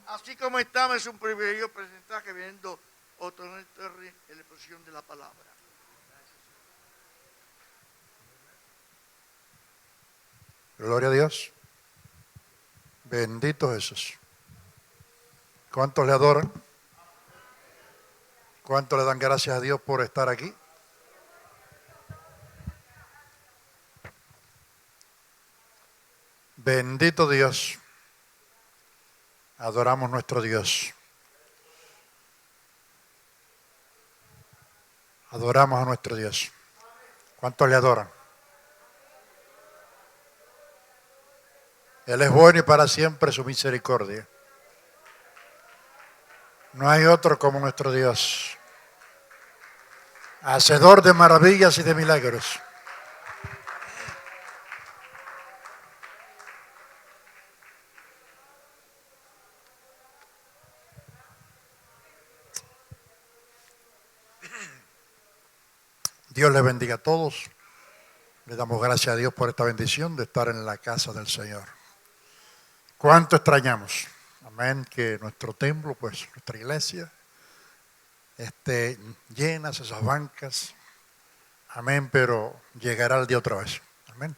Así como estamos, es un privilegio presentar que viendo Otoniel Terry en la exposición de la palabra. Gloria a Dios. Bendito Jesús. ¿Cuántos le adoran? ¿Cuántos le dan gracias a Dios por estar aquí? Bendito Dios. Adoramos nuestro Dios. Adoramos a nuestro Dios. ¿Cuántos le adoran? Él es bueno y para siempre su misericordia. No hay otro como nuestro Dios. Hacedor de maravillas y de milagros. Dios les bendiga a todos. Le damos gracias a Dios por esta bendición de estar en la casa del Señor. ¿Cuánto extrañamos? Amén, que nuestro templo, pues nuestra iglesia, esté llenas esas bancas. Amén, pero llegará el día otra vez. Amén.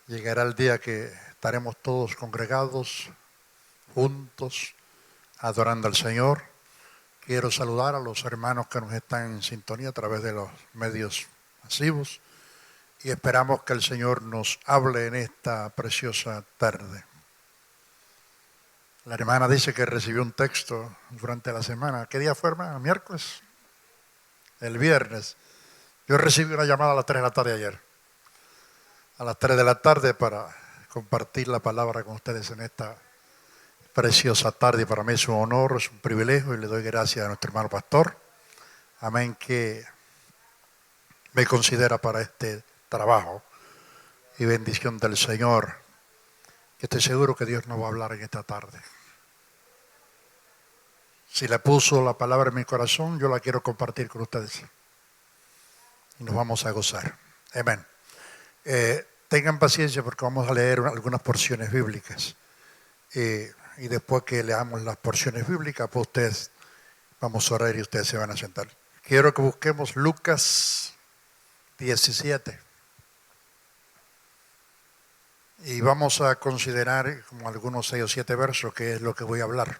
Llegará el día que estaremos todos congregados, juntos, adorando al Señor. Quiero saludar a los hermanos que nos están en sintonía a través de los medios masivos y esperamos que el Señor nos hable en esta preciosa tarde. La hermana dice que recibió un texto durante la semana. ¿Qué día fue, hermana? ¿Miércoles? El viernes. Yo recibí una llamada a las 3 de la tarde ayer. A las 3 de la tarde para compartir la palabra con ustedes en esta preciosa tarde. Para mí es un honor, es un privilegio y le doy gracias a nuestro hermano pastor. Amén, que me considera para este trabajo y bendición del Señor. Que estoy seguro que Dios nos va a hablar en esta tarde. Si le puso la palabra en mi corazón, yo la quiero compartir con ustedes. Y nos vamos a gozar. Amén. Tengan paciencia porque vamos a leer algunas porciones bíblicas. Y después que leamos las porciones bíblicas, pues ustedes vamos a orar y ustedes se van a sentar. Quiero que busquemos Lucas 17. Y vamos a considerar como algunos 6 o 7 versos, que es lo que voy a hablar.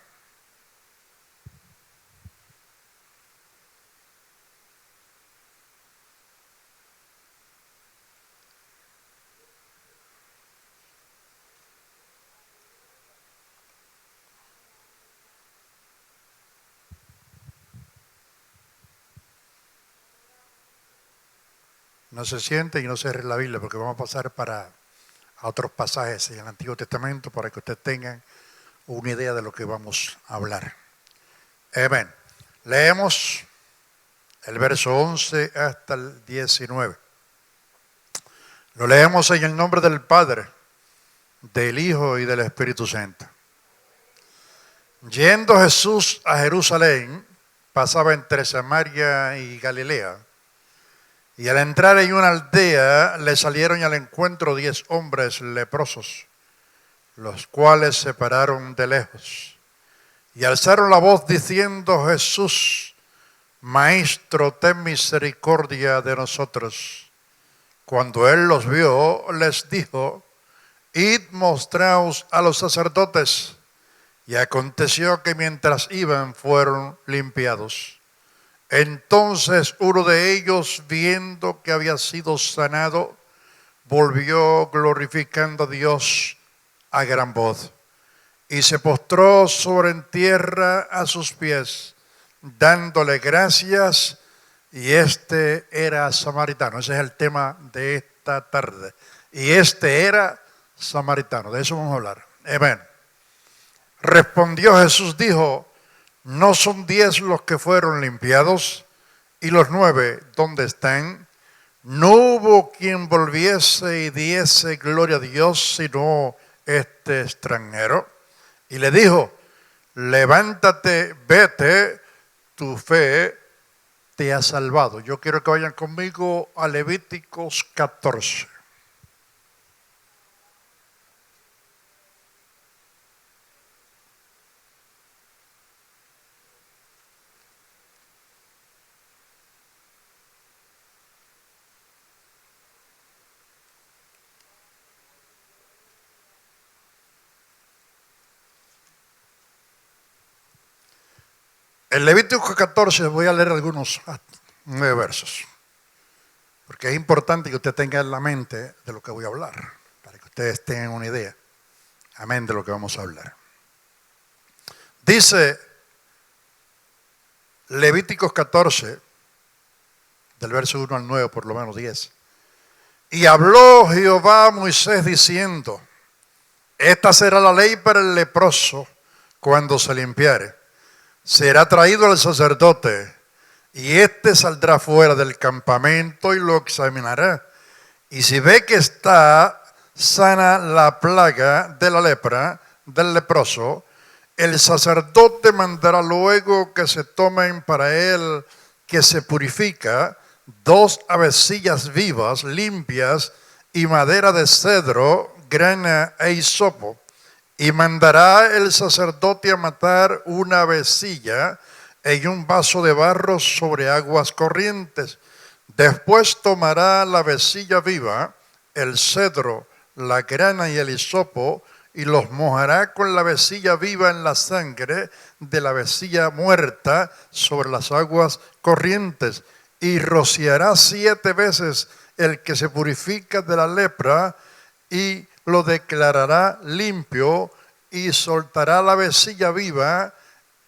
No se siente y no se cierre la Biblia porque vamos a pasar a otros pasajes en el Antiguo Testamento para que ustedes tengan una idea de lo que vamos a hablar. Amén. Leemos el verso 11 hasta el 19. Lo leemos en el nombre del Padre, del Hijo y del Espíritu Santo. Yendo Jesús a Jerusalén, pasaba entre Samaria y Galilea. Y al entrar en una aldea, le salieron al encuentro 10 hombres leprosos, los cuales se pararon de lejos. Y alzaron la voz diciendo: Jesús, Maestro, ten misericordia de nosotros. Cuando él los vio, les dijo: Id, mostraos a los sacerdotes. Y aconteció que mientras iban, fueron limpiados. Entonces uno de ellos, viendo que había sido sanado, volvió glorificando a Dios a gran voz. Y se postró sobre en tierra a sus pies, dándole gracias, y este era samaritano. Ese es el tema de esta tarde. Y este era samaritano, de eso vamos a hablar. Amén. Respondió Jesús, dijo: ¿no son 10 los que fueron limpiados? ¿Y los 9 dónde están? No hubo quien volviese y diese gloria a Dios, sino este extranjero. Y le dijo: levántate, vete, tu fe te ha salvado. Yo quiero que vayan conmigo a Levíticos 14. En Levítico 14 voy a leer algunos 9 versos, porque es importante que usted tenga en la mente de lo que voy a hablar, para que ustedes tengan una idea, amén, de lo que vamos a hablar. Dice Levíticos 14, del verso 1 al 9, por lo menos 10. Y habló Jehová a Moisés diciendo, esta será la ley para el leproso cuando se limpiare. Será traído al sacerdote y éste saldrá fuera del campamento y lo examinará. Y si ve que está sana la plaga de la lepra del leproso, el sacerdote mandará luego que se tomen para él que se purifica 2 avecillas vivas, limpias, y madera de cedro, grana e hisopo. Y mandará el sacerdote a matar una avecilla en un vaso de barro sobre aguas corrientes. Después tomará la avecilla viva, el cedro, la grana y el hisopo, y los mojará con la avecilla viva en la sangre de la avecilla muerta sobre las aguas corrientes. Y rociará 7 veces el que se purifica de la lepra y lo declarará limpio, y soltará la avecilla viva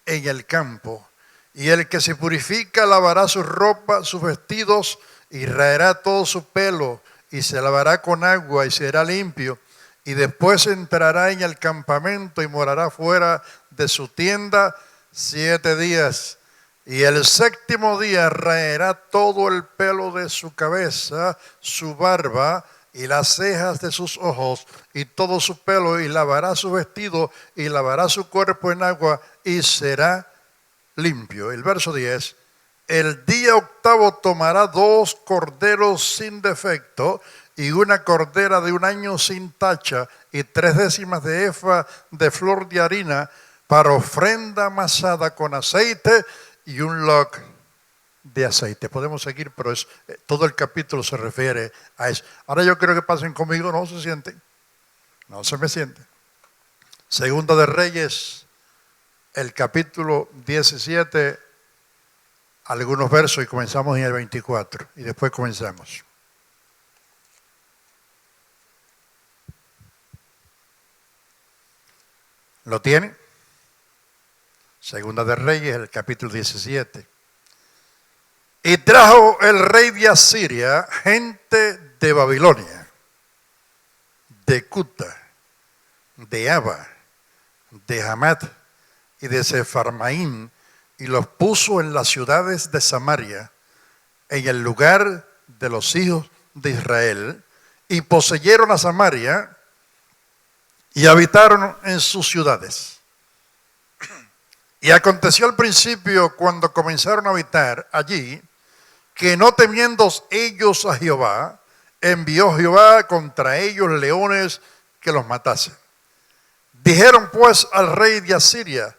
en el campo. Y el que se purifica lavará su ropa, sus vestidos, y raerá todo su pelo, y se lavará con agua, y será limpio. Y después entrará en el campamento y morará fuera de su tienda 7 días. Y el 7º día raerá todo el pelo de su cabeza, su barba y las cejas de sus ojos y todo su pelo, y lavará su vestido y lavará su cuerpo en agua y será limpio. El verso 10. El día 8º tomará 2 corderos sin defecto y una cordera de 1 año sin tacha y 3/10 de efa de flor de harina para ofrenda amasada con aceite y un loc de aceite. Podemos seguir, pero todo el capítulo se refiere a eso. Ahora yo quiero que pasen conmigo, no se sienten, no se me sienten. Segunda de Reyes, el capítulo 17, algunos versos, y comenzamos en el 24 y después comenzamos. ¿Lo tienen? Segunda de Reyes, el capítulo 17. Y trajo el rey de Asiria gente de Babilonia, de Cuta, de Aba, de Hamat y de Sefarmaín, y los puso en las ciudades de Samaria, en el lugar de los hijos de Israel, y poseyeron a Samaria y habitaron en sus ciudades. Y aconteció al principio, cuando comenzaron a habitar allí, que no temiendo ellos a Jehová, envió Jehová contra ellos leones que los matasen. Dijeron pues al rey de Asiria,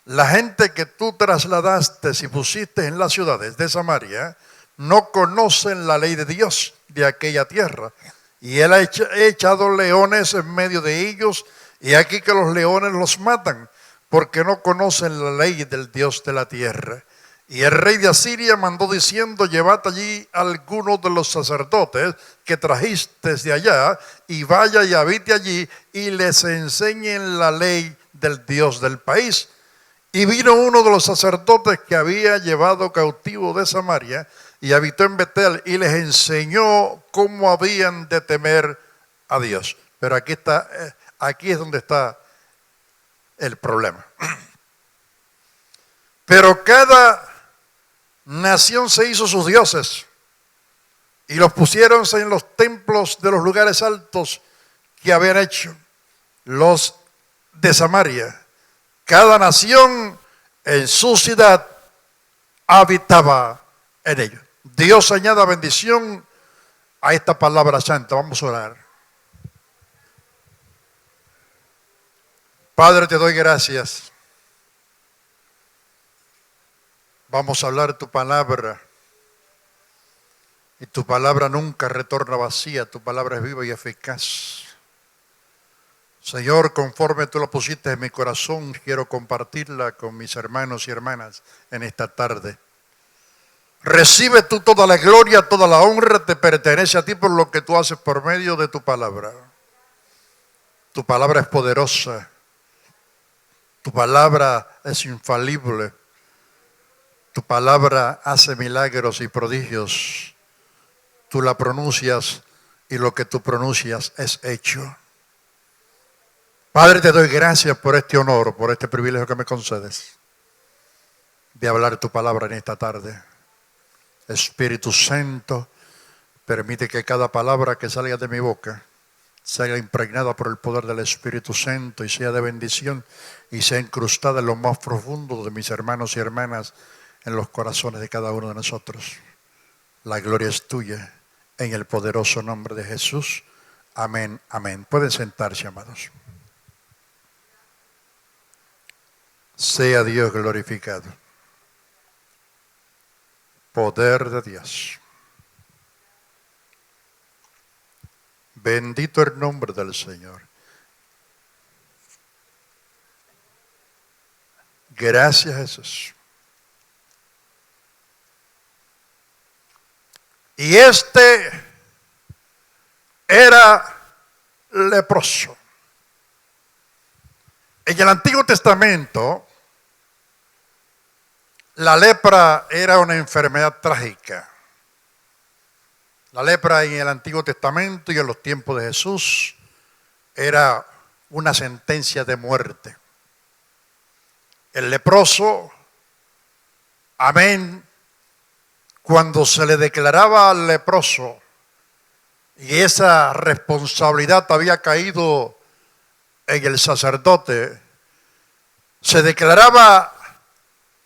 la gente que tú trasladaste y pusiste en las ciudades de Samaria, no conocen la ley de Dios de aquella tierra. Y él ha echado leones en medio de ellos, y aquí que los leones los matan, porque no conocen la ley del Dios de la tierra. Y el rey de Asiria mandó diciendo, llevad allí algunos de los sacerdotes que trajiste de allá, y vaya y habite allí, y les enseñen la ley del Dios del país. Y vino uno de los sacerdotes que había llevado cautivo de Samaria, y habitó en Betel, y les enseñó cómo habían de temer a Dios. Pero aquí es donde está el problema. Pero cada nación se hizo sus dioses y los pusieron en los templos de los lugares altos que habían hecho los de Samaria. Cada nación en su ciudad habitaba en ellos. Dios añada bendición a esta palabra santa. Vamos a orar. Padre, te doy gracias. Vamos a hablar tu palabra. Y tu palabra nunca retorna vacía. Tu palabra es viva y eficaz. Señor, conforme tú lo pusiste en mi corazón, quiero compartirla con mis hermanos y hermanas en esta tarde. Recibe tú toda la gloria, toda la honra te pertenece a ti por lo que tú haces por medio de tu palabra. Tu palabra es poderosa. Tu palabra es infalible. Tu palabra hace milagros y prodigios. Tú la pronuncias y lo que tú pronuncias es hecho. Padre, te doy gracias por este honor, por este privilegio que me concedes de hablar tu palabra en esta tarde. Espíritu Santo, permite que cada palabra que salga de mi boca sea impregnada por el poder del Espíritu Santo y sea de bendición y sea incrustada en lo más profundo de mis hermanos y hermanas, en los corazones de cada uno de nosotros. La gloria es tuya, en el poderoso nombre de Jesús. Amén, amén. Pueden sentarse, amados. Sea Dios glorificado. Poder de Dios. Bendito el nombre del Señor. Gracias, Jesús. Y este era leproso. En el Antiguo Testamento, la lepra era una enfermedad trágica. La lepra en el Antiguo Testamento y en los tiempos de Jesús era una sentencia de muerte. El leproso, amén, cuando se le declaraba leproso y esa responsabilidad había caído en el sacerdote, se declaraba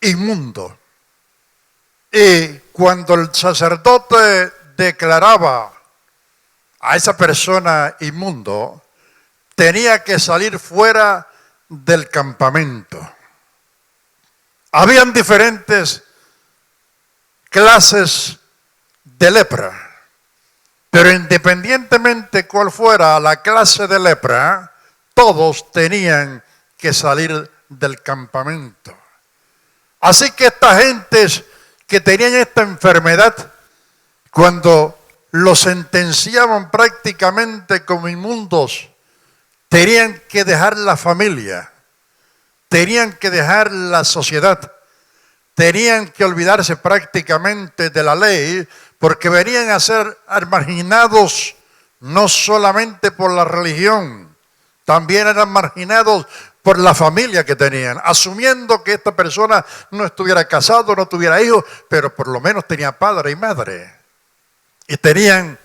inmundo. Y cuando el sacerdote declaraba a esa persona inmundo, tenía que salir fuera del campamento. Habían diferentes clases de lepra, pero independientemente cuál fuera la clase de lepra, todos tenían que salir del campamento. Así que estas gentes que tenían esta enfermedad, cuando los sentenciaban prácticamente como inmundos, tenían que dejar la familia, tenían que dejar la sociedad, tenían que olvidarse prácticamente de la ley, porque venían a ser marginados no solamente por la religión, también eran marginados por la familia que tenían, asumiendo que esta persona no estuviera casado, no tuviera hijos, pero por lo menos tenía padre y madre. Y tenían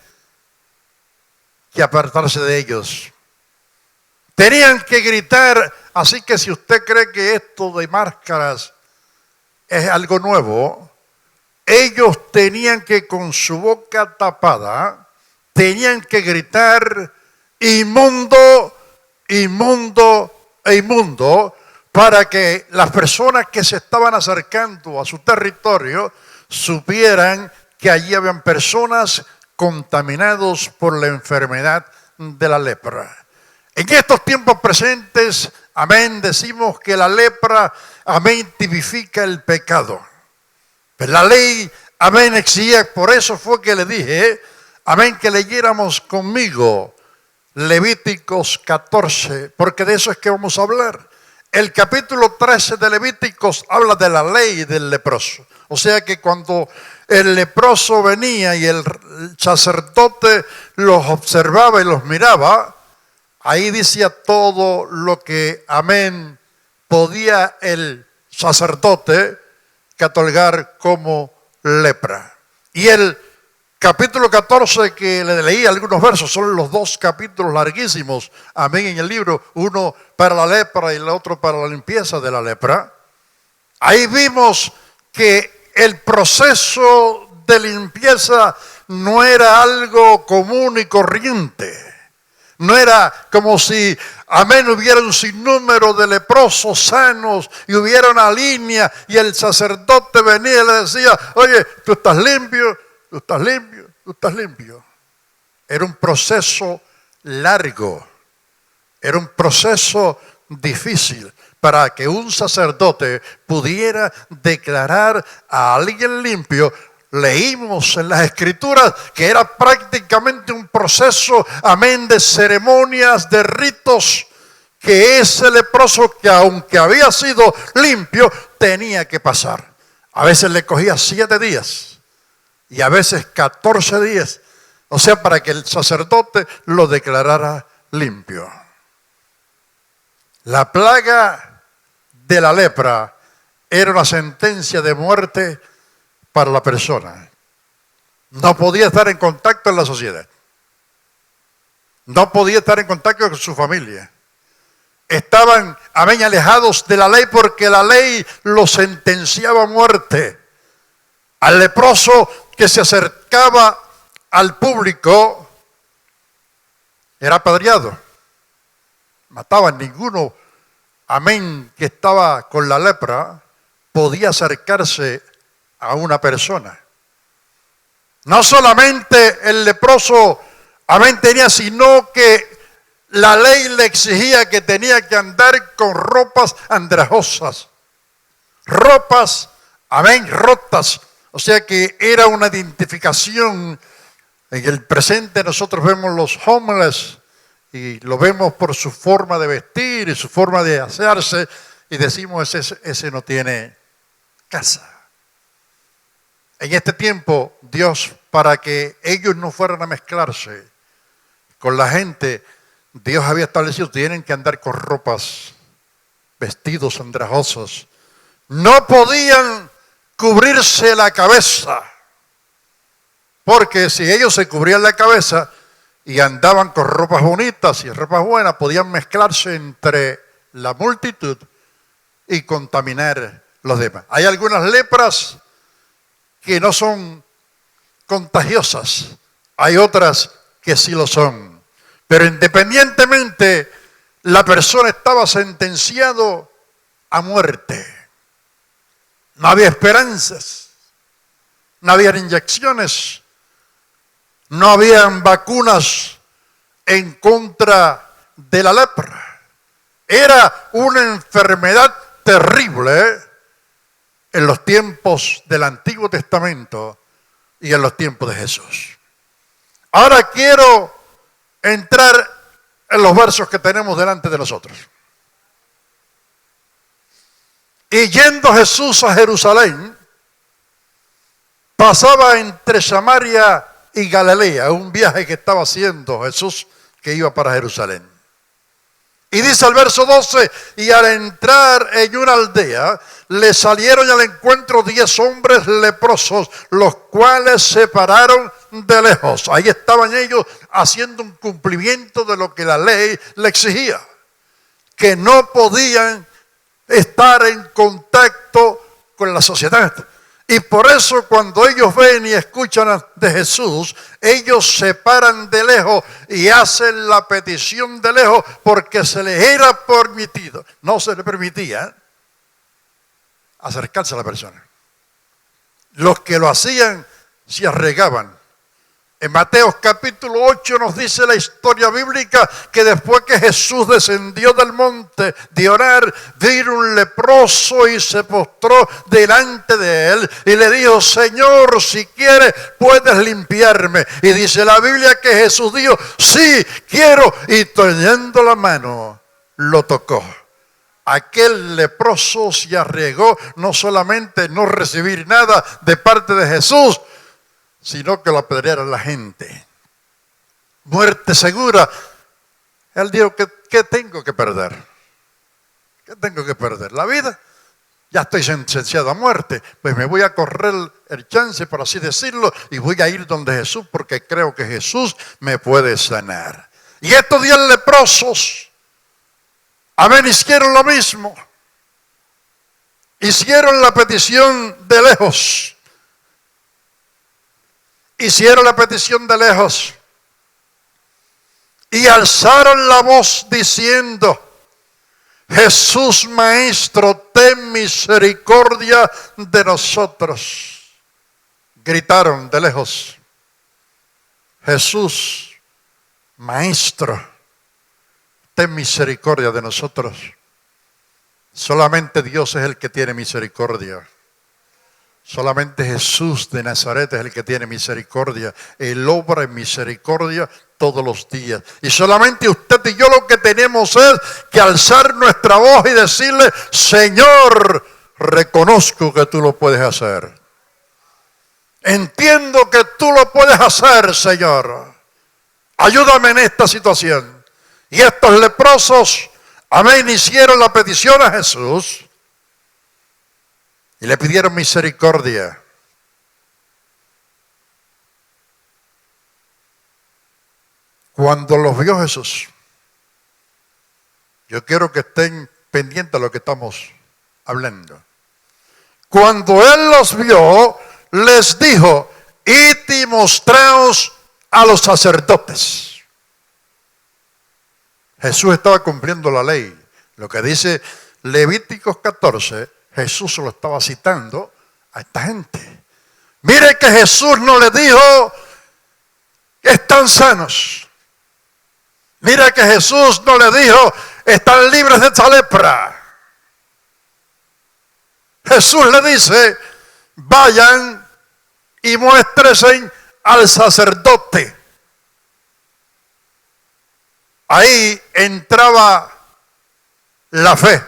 que apartarse de ellos. Tenían que gritar. Así que si usted cree que esto de máscaras es algo nuevo, ellos tenían que con su boca tapada, tenían que gritar inmundo, inmundo e inmundo, para que las personas que se estaban acercando a su territorio supieran que allí habían personas contaminados por la enfermedad de la lepra. En estos tiempos presentes, amén, decimos que la lepra, amén, tipifica el pecado. Pero la ley, amén, exigía, por eso fue que le dije, amén, que leyéramos conmigo Levíticos 14, porque de eso es que vamos a hablar. El capítulo 13 de Levíticos habla de la ley del leproso. O sea que cuando el leproso venía y el sacerdote los observaba y los miraba, ahí decía todo lo que, amén, podía el sacerdote catalogar como lepra. Y el capítulo 14 que le leí algunos versos, son los dos capítulos larguísimos, amén, en el libro, uno para la lepra y el otro para la limpieza de la lepra. Ahí vimos que el proceso de limpieza no era algo común y corriente. No era como si, amén, hubiera un sinnúmero de leprosos sanos y hubiera una línea y el sacerdote venía y le decía, oye, tú estás limpio, tú estás limpio, tú estás limpio. Era un proceso largo Era un proceso difícil para que un sacerdote pudiera declarar a alguien limpio. Leímos en las Escrituras que era prácticamente un proceso, amén, de ceremonias, de ritos, que ese leproso, que aunque había sido limpio, tenía que pasar. A veces le cogía 7 días y a veces 14 días. O sea, para que el sacerdote lo declarara limpio. La plaga de la lepra era una sentencia de muerte para la persona. No podía estar en contacto en la sociedad. No podía estar en contacto con su familia. Estaban, amén, alejados de la ley porque la ley los sentenciaba a muerte. Al leproso que se acercaba al público era apedreado. Mataban. Ninguno, amén, que estaba con la lepra podía acercarse a una persona. No solamente el leproso, amén, tenía, sino que la ley le exigía que tenía que andar con ropas andrajosas, ropas, amén, rotas. O sea que era una identificación. En el presente nosotros vemos los homeless y lo vemos por su forma de vestir y su forma de asearse y decimos, ese no tiene casa. En este tiempo, Dios, para que ellos no fueran a mezclarse con la gente, Dios había establecido, tienen que andar con ropas, vestidos andrajosos. No podían cubrirse la cabeza, porque si ellos se cubrían la cabeza y andaban con ropas bonitas y ropas buenas, podían mezclarse entre la multitud y contaminar los demás. Hay algunas lepras que no son contagiosas, hay otras que sí lo son. Pero independientemente, la persona estaba sentenciado a muerte. No había esperanzas, no había inyecciones, no habían vacunas en contra de la lepra. Era una enfermedad terrible en los tiempos del Antiguo Testamento y en los tiempos de Jesús. Ahora quiero entrar en los versos que tenemos delante de nosotros. Y yendo Jesús a Jerusalén, pasaba entre Samaria y Galilea, un viaje que estaba haciendo Jesús que iba para Jerusalén. Y dice el verso 12, y al entrar en una aldea, le salieron al encuentro 10 hombres leprosos, los cuales se pararon de lejos. Ahí estaban ellos haciendo un cumplimiento de lo que la ley le exigía, que no podían estar en contacto con la sociedad. Y por eso cuando ellos ven y escuchan de Jesús, ellos se paran de lejos y hacen la petición de lejos porque se les era permitido, no se les permitía acercarse a la persona. Los que lo hacían se arregaban. En Mateo capítulo 8 nos dice la historia bíblica que después que Jesús descendió del monte de orar, vino un leproso y se postró delante de él y le dijo, Señor, si quieres puedes limpiarme. Y dice la Biblia que Jesús dijo, sí, quiero, y teniendo la mano lo tocó. Aquel leproso se arriesgó no solamente no recibir nada de parte de Jesús, sino que lo apedreara la gente. Muerte segura. Él dijo, ¿qué tengo que perder? ¿Qué tengo que perder? La vida. Ya estoy sentenciado a muerte. Pues me voy a correr el chance, por así decirlo, y voy a ir donde Jesús, porque creo que Jesús me puede sanar. Y estos 10 leprosos, amén, hicieron lo mismo. Hicieron la petición de lejos. Hicieron la petición de lejos y alzaron la voz diciendo, Jesús Maestro, ten misericordia de nosotros. Gritaron de lejos, Jesús Maestro, ten misericordia de nosotros. Solamente Dios es el que tiene misericordia. Solamente Jesús de Nazaret es el que tiene misericordia. Él obra en misericordia todos los días. Y solamente usted y yo lo que tenemos es que alzar nuestra voz y decirle: Señor, reconozco que tú lo puedes hacer. Entiendo que tú lo puedes hacer, Señor. Ayúdame en esta situación. Y estos leprosos, amén, hicieron la petición a Jesús y le pidieron misericordia. Cuando los vio Jesús, yo quiero que estén pendientes de lo que estamos hablando. Cuando Él los vio, les dijo: id y mostraos a los sacerdotes. Jesús estaba cumpliendo la ley. Lo que dice Levíticos 14, Jesús se lo estaba citando a esta gente. Mire que Jesús no le dijo que están sanos. Mira que Jesús no le dijo: están libres de esta lepra. Jesús le dice: vayan y muéstrense al sacerdote. Ahí entraba la fe.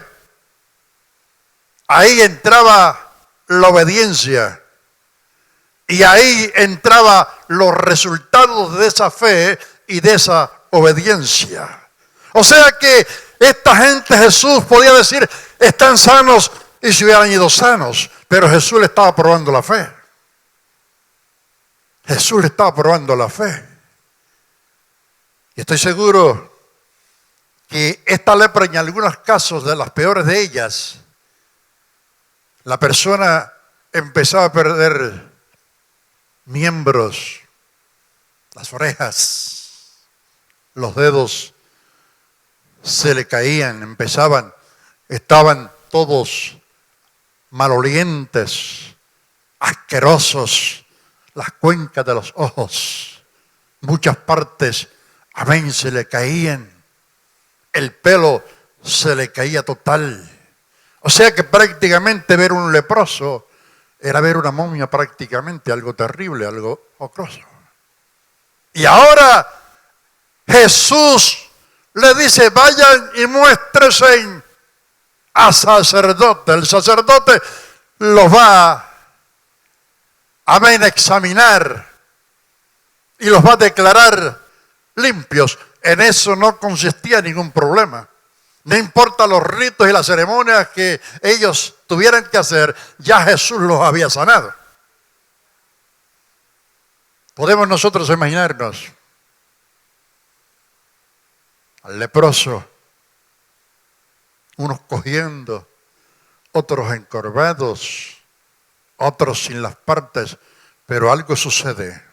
Ahí entraba la obediencia. Y ahí entraba los resultados de esa fe y de esa obediencia. O sea que esta gente, Jesús podía decir: están sanos, y se hubieran ido sanos. Pero Jesús le estaba probando la fe. Jesús le estaba probando la fe. Y estoy seguro que esta lepra, en algunos casos, de las peores de ellas, la persona empezaba a perder miembros, las orejas, los dedos se le caían, estaban todos malolientes, asquerosos, las cuencas de los ojos, muchas partes, amén, se le caían, el pelo se le caía total. O sea que prácticamente ver un leproso era ver una momia, prácticamente algo terrible, algo horroroso. Y ahora Jesús le dice: vayan y muéstrense al sacerdote. El sacerdote los va a examinar y los va a declarar limpios. En eso no consistía ningún problema. No importa los ritos y las ceremonias que ellos tuvieran que hacer, ya Jesús los había sanado. Podemos nosotros imaginarnos al leproso, unos cogiendo, otros encorvados, otros sin las partes, pero algo sucede.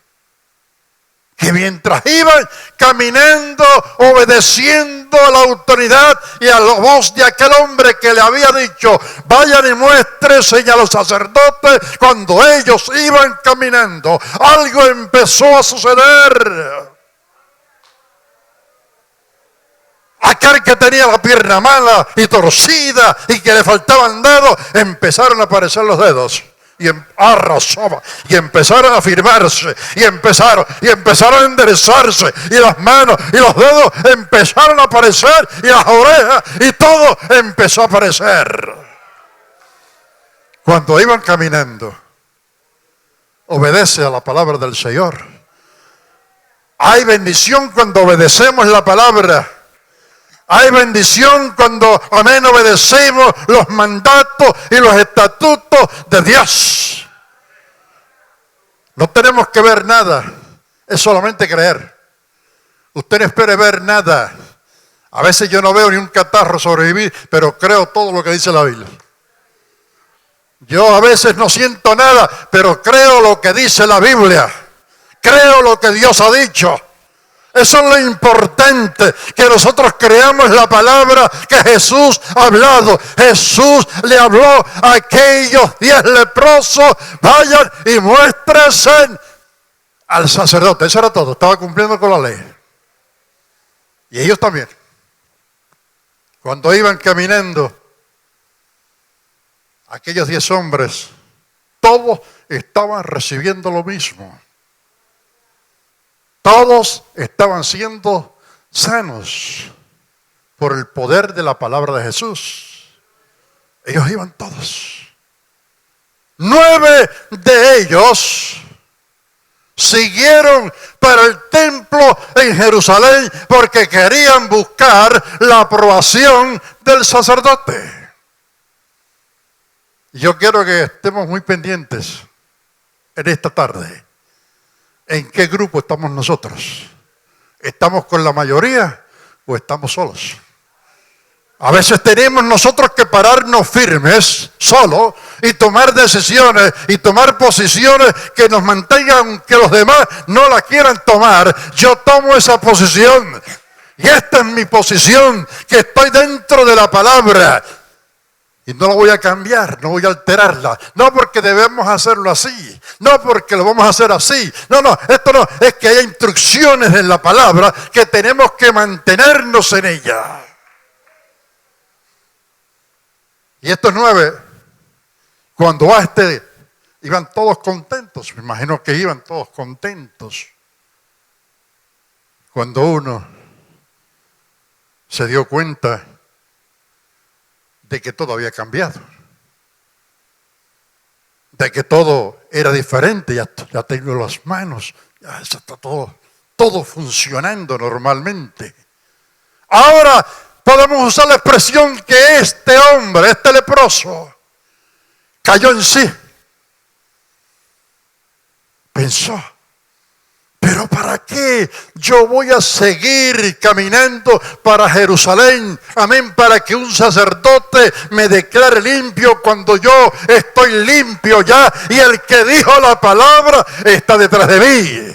Que mientras iban caminando, obedeciendo a la autoridad y a la voz de aquel hombre que le había dicho: vayan y muéstrense a los sacerdotes, cuando ellos iban caminando, algo empezó a suceder. Aquel que tenía la pierna mala y torcida y que le faltaban dedos, empezaron a aparecer los dedos. Y arrasaba, y empezaron a firmarse, y empezaron a enderezarse, y las manos y los dedos empezaron a aparecer, y las orejas, y todo empezó a aparecer. Cuando iban caminando, obedece a la palabra del Señor. Hay bendición cuando obedecemos la palabra. Hay bendición cuando, amén, obedecemos los mandatos y los estatutos de Dios. No tenemos que ver nada, es solamente creer. Usted no espere ver nada. A veces yo no veo ni un catarro sobrevivir, pero creo todo lo que dice la Biblia. Yo a veces no siento nada, pero creo lo que dice la Biblia. Creo lo que Dios ha dicho. Eso es lo importante, que nosotros creamos la palabra que Jesús ha hablado. Jesús le habló a aquellos 10 leprosos: vayan y muéstrense al sacerdote. Eso era todo, estaba cumpliendo con la ley. Y ellos también. Cuando iban caminando, aquellos 10 hombres, todos estaban recibiendo lo mismo. Todos estaban siendo sanos por el poder de la palabra de Jesús. Ellos iban todos. 9 de ellos siguieron para el templo en Jerusalén porque querían buscar la aprobación del sacerdote. Yo quiero que estemos muy pendientes en esta tarde. ¿En qué grupo estamos nosotros? ¿Estamos con la mayoría o estamos solos? A veces tenemos nosotros que pararnos firmes, solos, y tomar decisiones y tomar posiciones que nos mantengan, que los demás no la quieran tomar. Yo tomo esa posición y esta es mi posición, que estoy dentro de la palabra. Y no lo voy a cambiar, no voy a alterarla. No porque debemos hacerlo así, no porque lo vamos a hacer así. No, esto no, es que hay instrucciones en la palabra que tenemos que mantenernos en ella. Y estos 9, cuando iban todos contentos, me imagino que iban todos contentos. Cuando uno se dio cuenta de que todo había cambiado, de que todo era diferente, ya tengo las manos, ya está todo funcionando normalmente. Ahora podemos usar la expresión que este hombre, este leproso, cayó en sí. Pensó, ¿pero para qué yo voy a seguir caminando para Jerusalén? Amén, para que un sacerdote me declare limpio cuando yo estoy limpio ya y el que dijo la palabra está detrás de mí.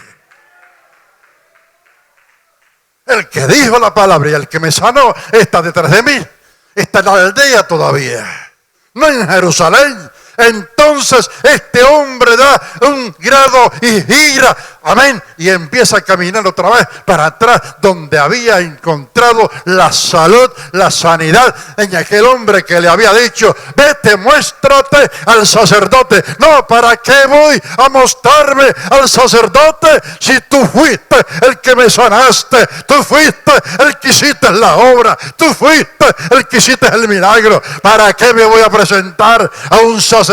El que dijo la palabra y el que me sanó está detrás de mí. Está en la aldea todavía, no en Jerusalén. Entonces este hombre da un grado y gira, amén, y empieza a caminar otra vez para atrás donde había encontrado la salud, la sanidad en aquel hombre que le había dicho, vete, muéstrate al sacerdote. No, ¿para qué voy a mostrarme al sacerdote si tú fuiste el que me sanaste? Tú fuiste el que hiciste la obra, tú fuiste el que hiciste el milagro. ¿Para qué me voy a presentar a un sacerdote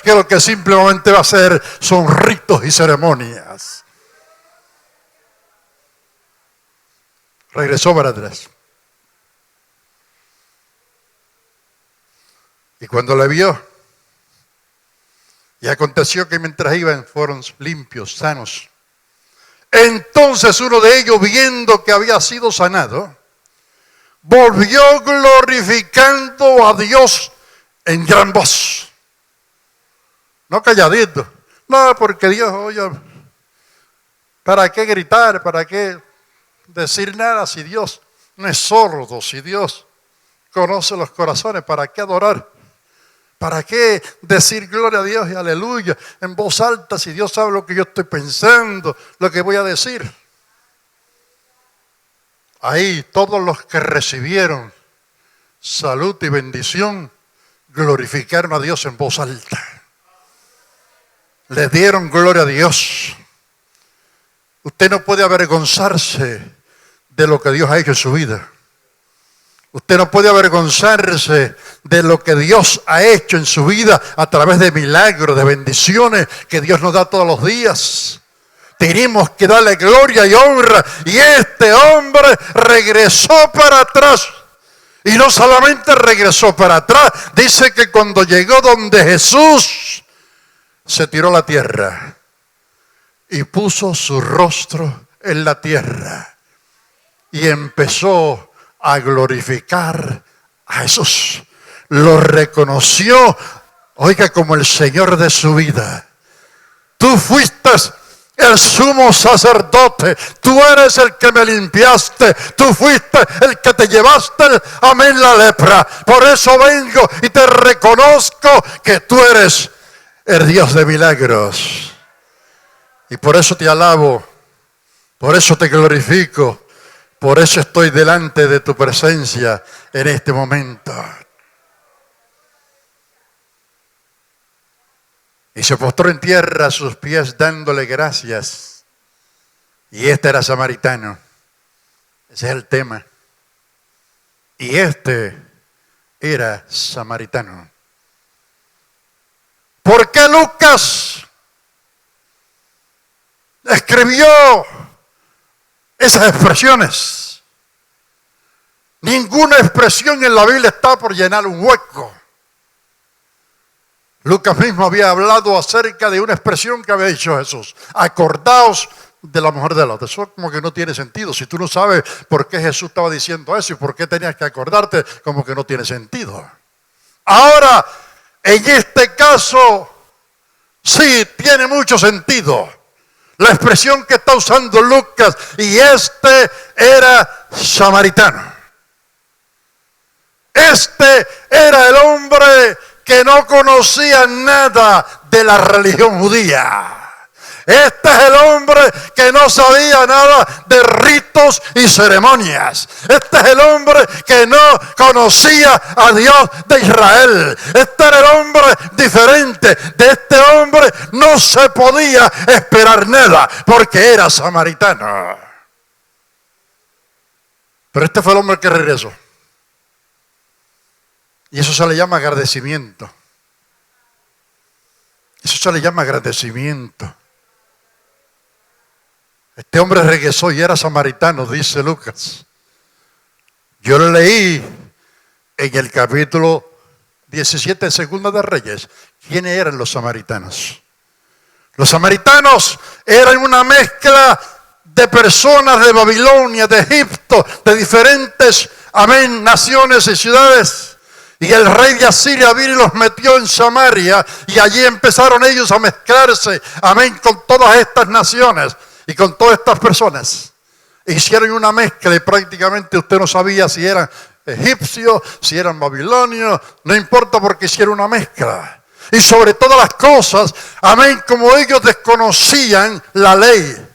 que lo que simplemente va a hacer son ritos y ceremonias? Regresó para atrás. Y cuando le vio, y aconteció que mientras iban fueron limpios, sanos. Entonces uno de ellos, viendo que había sido sanado, volvió glorificando a Dios en gran voz. No calladito. No, porque Dios, oye, ¿para qué gritar? ¿Para qué decir nada si Dios no es sordo? Si Dios conoce los corazones, ¿para qué adorar? ¿Para qué decir gloria a Dios y aleluya en voz alta si Dios sabe lo que yo estoy pensando, lo que voy a decir? Ahí todos los que recibieron salud y bendición glorificaron a Dios en voz alta. Le dieron gloria a Dios. Usted no puede avergonzarse de lo que Dios ha hecho en su vida. Usted no puede avergonzarse de lo que Dios ha hecho en su vida a través de milagros, de bendiciones que Dios nos da todos los días. Tenemos que darle gloria y honra. Y este hombre regresó para atrás. Y no solamente regresó para atrás, dice que cuando llegó donde Jesús, se tiró a la tierra y puso su rostro en la tierra y empezó a glorificar a Jesús. Lo reconoció, oiga, como el Señor de su vida. Tú fuiste el sumo sacerdote, tú eres el que me limpiaste, tú fuiste el que te llevaste, amén, la lepra. Por eso vengo y te reconozco que tú eres el Dios de milagros. Y por eso te alabo, por eso te glorifico, Por eso estoy delante de tu presencia en este momento. Y se postró en tierra a sus pies dándole gracias. Y este era samaritano. Ese es el tema. Y este era samaritano. ¿Por qué Lucas escribió esas expresiones? Ninguna expresión en la Biblia está por llenar un hueco. Lucas mismo había hablado acerca de una expresión que había dicho Jesús. Acordaos de la mujer de Lot. Eso como que no tiene sentido. Si tú no sabes por qué Jesús estaba diciendo eso y por qué tenías que acordarte, como que no tiene sentido. Ahora, en este caso, sí tiene mucho sentido. La expresión que está usando Lucas, y este era samaritano. Este era el hombre que no conocía nada de la religión judía. Este es el hombre que no sabía nada de ritos y ceremonias. Este es el hombre que no conocía a Dios de Israel. Este era el hombre diferente. De este hombre no se podía esperar nada porque era samaritano. Pero este fue el hombre que regresó. Y eso se le llama agradecimiento. Eso se le llama agradecimiento. Este hombre regresó y era samaritano, dice Lucas. Yo lo leí en el capítulo 17 de Segunda de Reyes. ¿Quiénes eran los samaritanos? Los samaritanos eran una mezcla de personas de Babilonia, de Egipto, de diferentes, naciones y ciudades. Y el rey de Asiria vino y los metió en Samaria y allí empezaron ellos a mezclarse, con todas estas naciones y con todas estas personas. Hicieron una mezcla y prácticamente usted no sabía si eran egipcios, si eran babilonios, no importa porque hicieron una mezcla. Y sobre todas las cosas, como ellos desconocían la ley.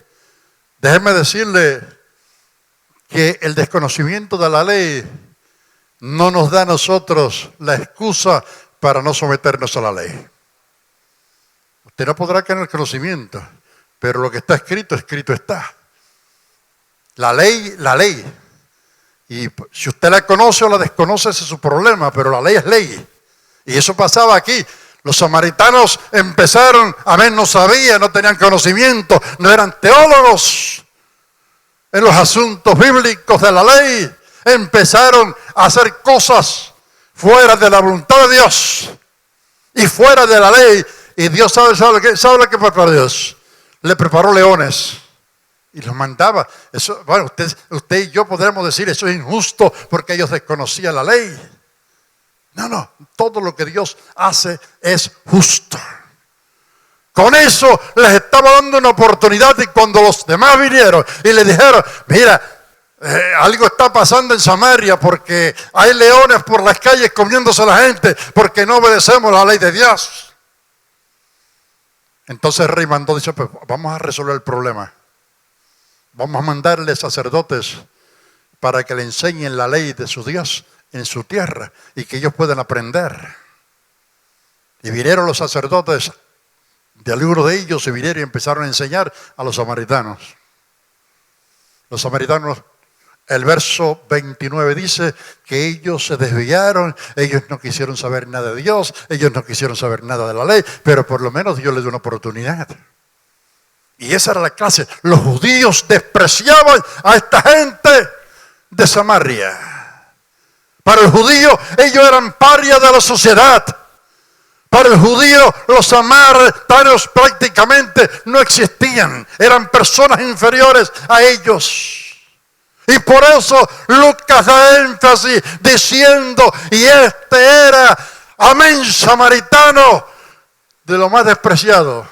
Déjeme decirle que el desconocimiento de la ley no nos da a nosotros la excusa para no someternos a la ley. Usted no podrá caer en el conocimiento, pero lo que está escrito, escrito está. La ley. Y si usted la conoce o la desconoce, ese es su problema, pero la ley es ley. Y eso pasaba aquí. Los samaritanos empezaron, no sabían, no tenían conocimiento, no eran teólogos en los asuntos bíblicos de la ley. Empezaron a hacer cosas fuera de la voluntad de Dios y fuera de la ley. Y Dios sabe lo que preparó Dios. Le preparó leones y los mandaba. Eso, usted y yo podremos decir eso es injusto porque ellos desconocían la ley. No, todo lo que Dios hace es justo. Con eso les estaba dando una oportunidad y cuando los demás vinieron y le dijeron, mira, algo está pasando en Samaria porque hay leones por las calles comiéndose a la gente porque no obedecemos la ley de Dios. Entonces el rey mandó, dice, pues vamos a resolver el problema. Vamos a mandarle sacerdotes para que le enseñen la ley de su Dios en su tierra y que ellos puedan aprender. Y vinieron los sacerdotes de algunos de ellos y vinieron y empezaron a enseñar a los samaritanos. Los samaritanos, el verso 29 dice que ellos se desviaron, ellos no quisieron saber nada de Dios, ellos no quisieron saber nada de la ley, pero por lo menos Dios les dio una oportunidad. Y esa era la clase. Los judíos despreciaban a esta gente de Samaria. Para el judío, ellos eran parias de la sociedad. Para el judío, los samaritanos prácticamente no existían. Eran personas inferiores a ellos. Y por eso Lucas da énfasis diciendo, y este era, samaritano, de lo más despreciado.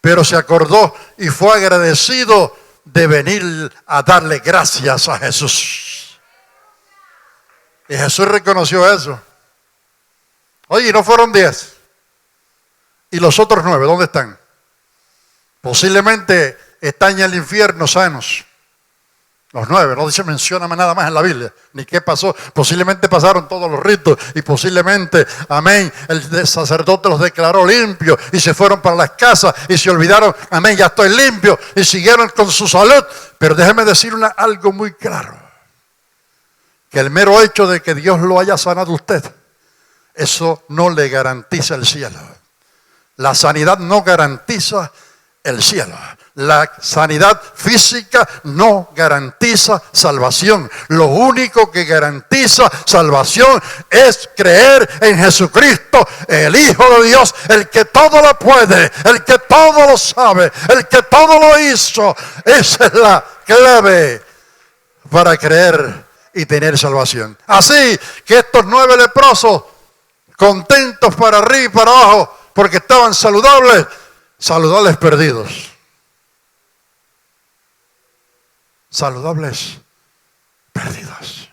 Pero se acordó y fue agradecido de venir a darle gracias a Jesús. Y Jesús reconoció eso. Oye, no fueron 10. ¿Y los otros 9 dónde están? Posiblemente están en el infierno sanos. Los 9, no se menciona nada más en la Biblia, ni qué pasó. Posiblemente pasaron todos los ritos y posiblemente, amén, el sacerdote los declaró limpios y se fueron para las casas y se olvidaron, amén, ya estoy limpio, y siguieron con su salud. Pero déjeme decir algo muy claro, que el mero hecho de que Dios lo haya sanado a usted, eso no le garantiza el cielo. La sanidad no garantiza el cielo. La sanidad física no garantiza salvación. Lo único que garantiza salvación es creer en Jesucristo, el Hijo de Dios, el que todo lo puede, el que todo lo sabe, el que todo lo hizo. Esa es la clave para creer y tener salvación. Así que estos 9 leprosos, contentos para arriba y para abajo, porque estaban saludables perdidos. Saludables perdidos.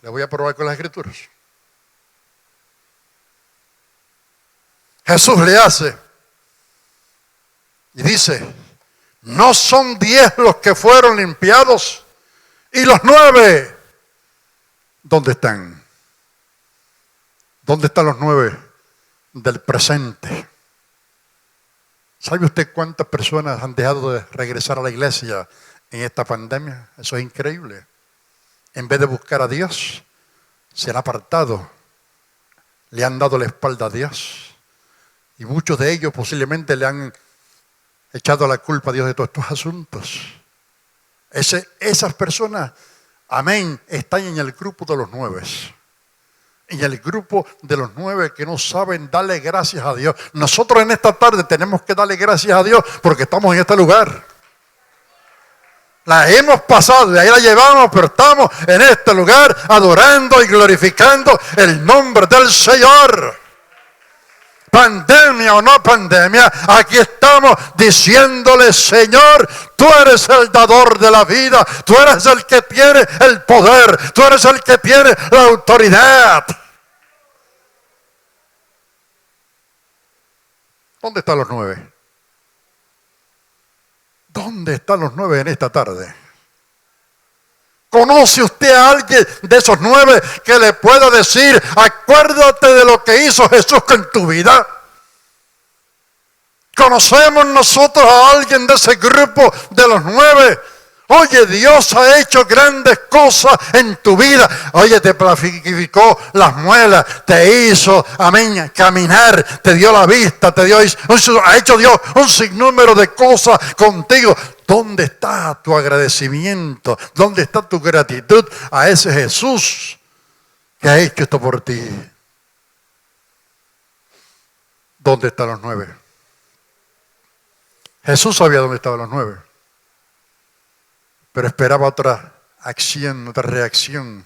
Le voy a probar con las escrituras. Jesús le hace y dice, ¿no son 10 los que fueron limpiados? ¿Y los 9? ¿Dónde están? ¿Dónde están los 9 del presente? ¿Sabe usted cuántas personas han dejado de regresar a la iglesia en esta pandemia? Eso es increíble. En vez de buscar a Dios, se han apartado, le han dado la espalda a Dios. Y muchos de ellos posiblemente le han echado la culpa a Dios de todos estos asuntos. Esas personas, amén, están en el grupo de los 9. En el grupo de los 9 que no saben darle gracias a Dios. Nosotros en esta tarde tenemos que darle gracias a Dios porque estamos en este lugar. La hemos pasado, de ahí la llevamos, pero estamos en este lugar adorando y glorificando el nombre del Señor. Pandemia o no pandemia, aquí estamos diciéndole, Señor, tú eres el dador de la vida, tú eres el que tiene el poder, tú eres el que tiene la autoridad. ¿Dónde están los 9? ¿Dónde están los 9 en esta tarde? ¿Conoce usted a alguien de esos 9 que le pueda decir, acuérdate de lo que hizo Jesús con tu vida? ¿Conocemos nosotros a alguien de ese grupo de los 9? Oye, Dios ha hecho grandes cosas en tu vida. Oye, te plastificó las muelas, te hizo, amén, caminar, te dio la vista, ha hecho Dios un sinnúmero de cosas contigo. ¿Dónde está tu agradecimiento? ¿Dónde está tu gratitud a ese Jesús que ha hecho esto por ti? ¿Dónde están los 9? Jesús sabía dónde estaban los 9, pero esperaba otra acción, otra reacción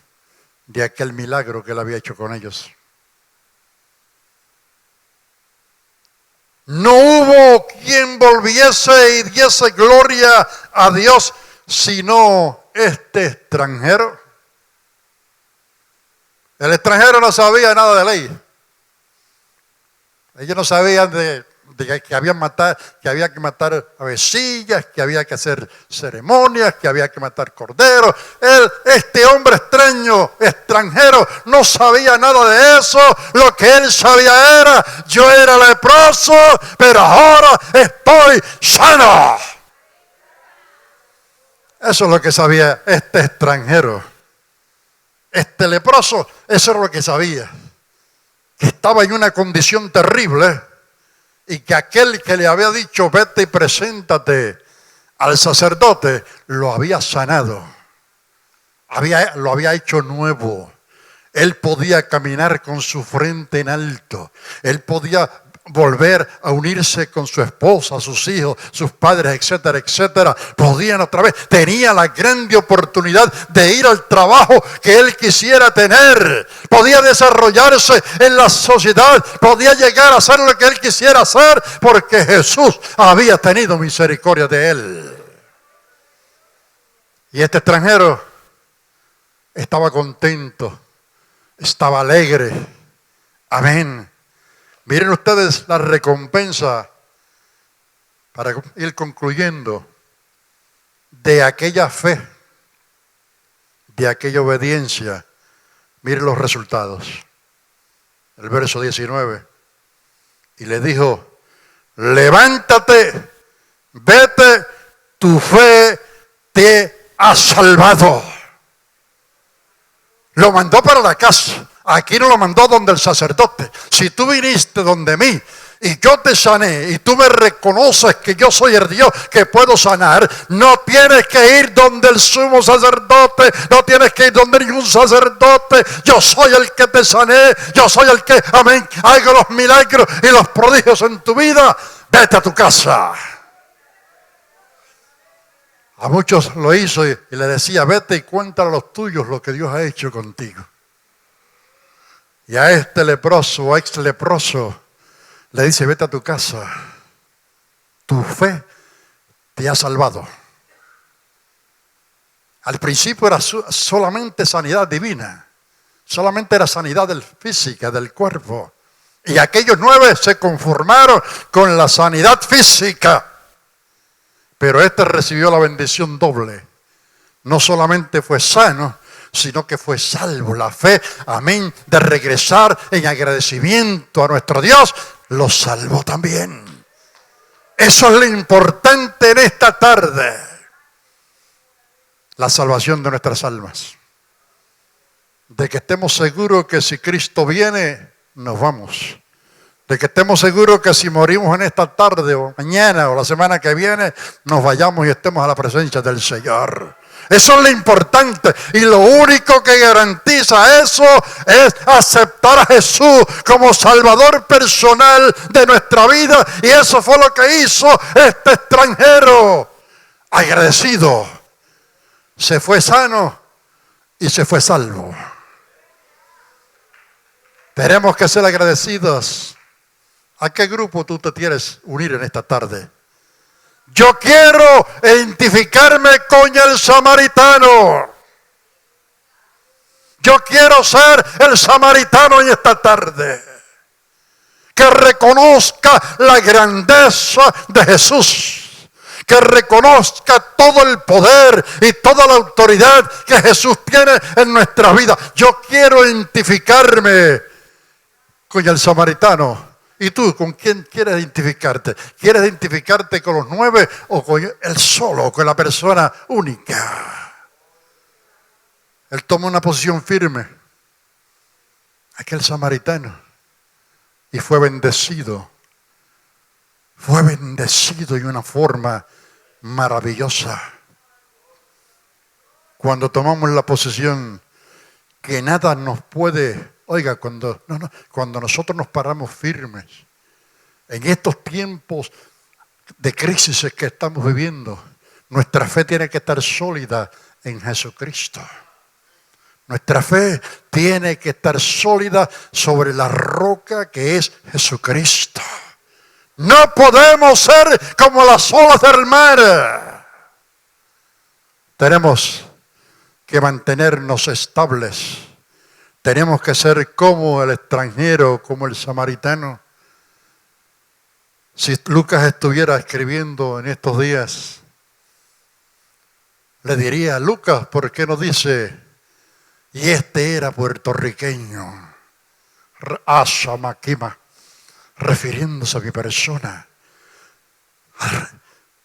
de aquel milagro que él había hecho con ellos. No hubo quien volviese y diese gloria a Dios, sino este extranjero. El extranjero no sabía nada de ley. Ellos no sabían de que había que matar avecillas, que había que hacer ceremonias, que había que matar corderos. Este hombre extranjero, no sabía nada de eso. Lo que él sabía era, yo era leproso, pero ahora estoy sano. Eso es lo que sabía este extranjero. Este leproso, eso era lo que sabía. Que estaba en una condición terrible. Y que aquel que le había dicho, vete y preséntate al sacerdote, lo había sanado. Lo había hecho nuevo. Él podía caminar con su frente en alto. Él podía volver a unirse con su esposa, sus hijos, sus padres, etcétera, etcétera. Podían otra vez. Tenía la grande oportunidad de ir al trabajo que él quisiera tener. Podía desarrollarse en la sociedad. Podía llegar a hacer lo que él quisiera hacer porque Jesús había tenido misericordia de él. Y este extranjero estaba contento, estaba alegre. Amén. Miren ustedes la recompensa, para ir concluyendo. de aquella fe, de aquella obediencia, mire los resultados. El verso 19. Y le dijo, levántate, vete, tu fe te ha salvado. Lo mandó para la casa. Aquí no lo mandó donde el sacerdote. Si tú viniste donde mí y yo te sané y tú me reconoces que yo soy el Dios que puedo sanar, no tienes que ir donde el sumo sacerdote, no tienes que ir donde ningún sacerdote. Yo soy el que te sané, yo soy el que, amén, hago los milagros y los prodigios en tu vida. Vete a tu casa. A muchos lo hizo y le decía, vete y cuéntale a los tuyos lo que Dios ha hecho contigo. Y a este leproso o ex leproso le dice, vete a tu casa, tu fe te ha salvado. Al principio era solamente sanidad divina, solamente era sanidad física del cuerpo. Y aquellos 9 se conformaron con la sanidad física. Pero este recibió la bendición doble. No solamente fue sano, sino que fue salvo. La fe, amén, de regresar en agradecimiento a nuestro Dios, lo salvó también. Eso es lo importante en esta tarde. La salvación de nuestras almas. De que estemos seguros que si Cristo viene, nos vamos. De que estemos seguros que si morimos en esta tarde o mañana o la semana que viene, nos vayamos y estemos a la presencia del Señor. Eso es lo importante. Y lo único que garantiza eso es aceptar a Jesús como Salvador personal de nuestra vida. Y eso fue lo que hizo este extranjero. Agradecido. Se fue sano y se fue salvo. Tenemos que ser agradecidos. ¿A qué grupo tú te quieres unir en esta tarde? Yo quiero identificarme con el samaritano. Yo quiero ser el samaritano en esta tarde. Que reconozca la grandeza de Jesús. Que reconozca todo el poder y toda la autoridad que Jesús tiene en nuestra vida. Yo quiero identificarme con el samaritano. ¿Y tú con quién quieres identificarte? ¿Quieres identificarte con los 9 o con él solo, con la persona única? Él toma una posición firme. Aquel samaritano. Y fue bendecido. Fue bendecido de una forma maravillosa. Cuando tomamos la posición que nada nos puede... Oiga, cuando nosotros nos paramos firmes en estos tiempos de crisis que estamos viviendo, nuestra fe tiene que estar sólida en Jesucristo. Nuestra fe tiene que estar sólida sobre la roca que es Jesucristo. No podemos ser como las olas del mar. Tenemos que mantenernos estables. Tenemos que ser como el extranjero, como el samaritano. Si Lucas estuviera escribiendo en estos días, le diría, Lucas, ¿por qué no dice, y este era puertorriqueño, Ashamaquima, refiriéndose a mi persona?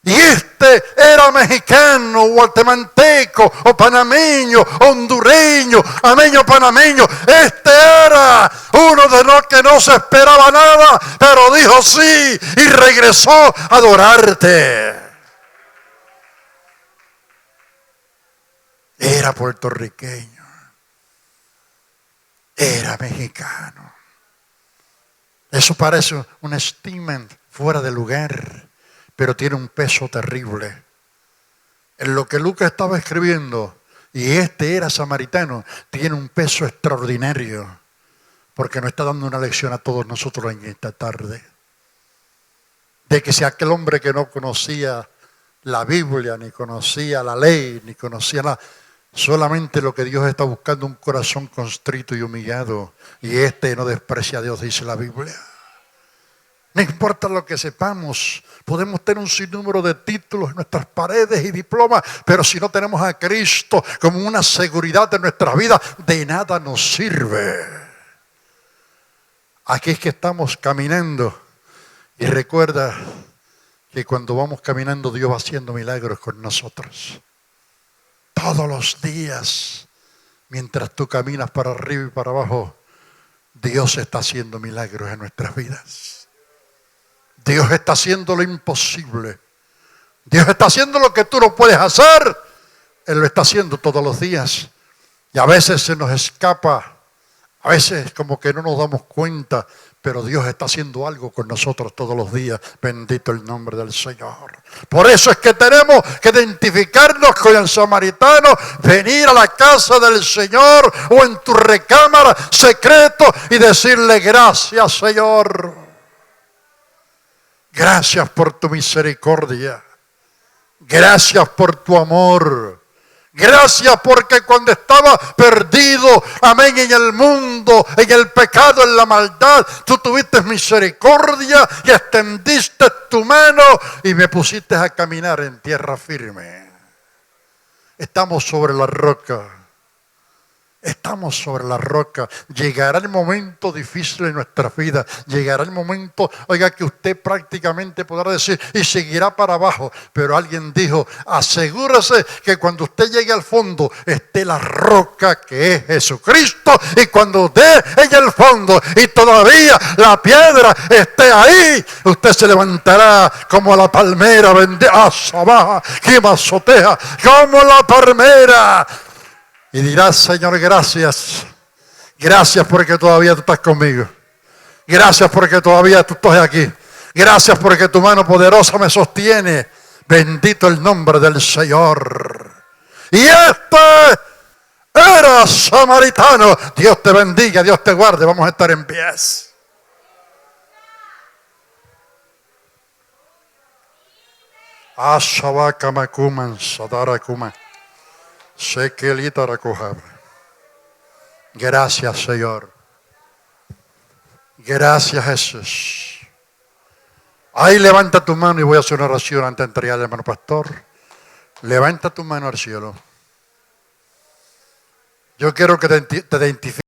Y este era mexicano, guatemalteco, o panameño, hondureño, ameño, panameño. Este era uno de los que no se esperaba nada, pero dijo sí y regresó a adorarte. Era puertorriqueño, era mexicano. Eso parece un statement fuera de lugar, pero tiene un peso terrible. En lo que Lucas estaba escribiendo, y este era samaritano, tiene un peso extraordinario, porque nos está dando una lección a todos nosotros en esta tarde. De que si aquel hombre que no conocía la Biblia, ni conocía la ley, ni conocía nada, solamente lo que Dios está buscando, un corazón constrito y humillado, y este no desprecia a Dios, dice la Biblia. No importa lo que sepamos, podemos tener un sinnúmero de títulos en nuestras paredes y diplomas, pero si no tenemos a Cristo como una seguridad de nuestra vida, de nada nos sirve. Aquí es que estamos caminando y recuerda que cuando vamos caminando Dios va haciendo milagros con nosotros. Todos los días, mientras tú caminas para arriba y para abajo, Dios está haciendo milagros en nuestras vidas. Dios está haciendo lo imposible. Dios está haciendo lo que tú no puedes hacer. Él lo está haciendo todos los días. Y a veces se nos escapa. A veces como que no nos damos cuenta. Pero Dios está haciendo algo con nosotros todos los días. Bendito el nombre del Señor. Por eso es que tenemos que identificarnos con el samaritano. Venir a la casa del Señor o en tu recámara secreto y decirle gracias, Señor. Gracias por tu misericordia. Gracias por tu amor. Gracias porque cuando estaba perdido, amén, en el mundo, en el pecado, en la maldad, tú tuviste misericordia y extendiste tu mano y me pusiste a caminar en tierra firme. Estamos sobre la roca. Estamos sobre la roca. Llegará el momento difícil en nuestra vida. Llegará el momento, oiga, que usted prácticamente podrá decir, y seguirá para abajo. Pero alguien dijo, asegúrese que cuando usted llegue al fondo, esté la roca que es Jesucristo. Y cuando esté en el fondo y todavía la piedra esté ahí, usted se levantará como la palmera, como la palmera. Y dirás, Señor, gracias. Gracias porque todavía tú estás conmigo. Gracias porque todavía tú estás aquí. Gracias porque tu mano poderosa me sostiene. Bendito el nombre del Señor. Y este era samaritano. Dios te bendiga, Dios te guarde. Vamos a estar en pies. Ashabakamakuman sadarakuman. Gracias, Señor. Gracias, Jesús. Ahí levanta tu mano y voy a hacer una oración antes de entregarle, hermano pastor. Levanta tu mano al cielo. Yo quiero que te identifiques.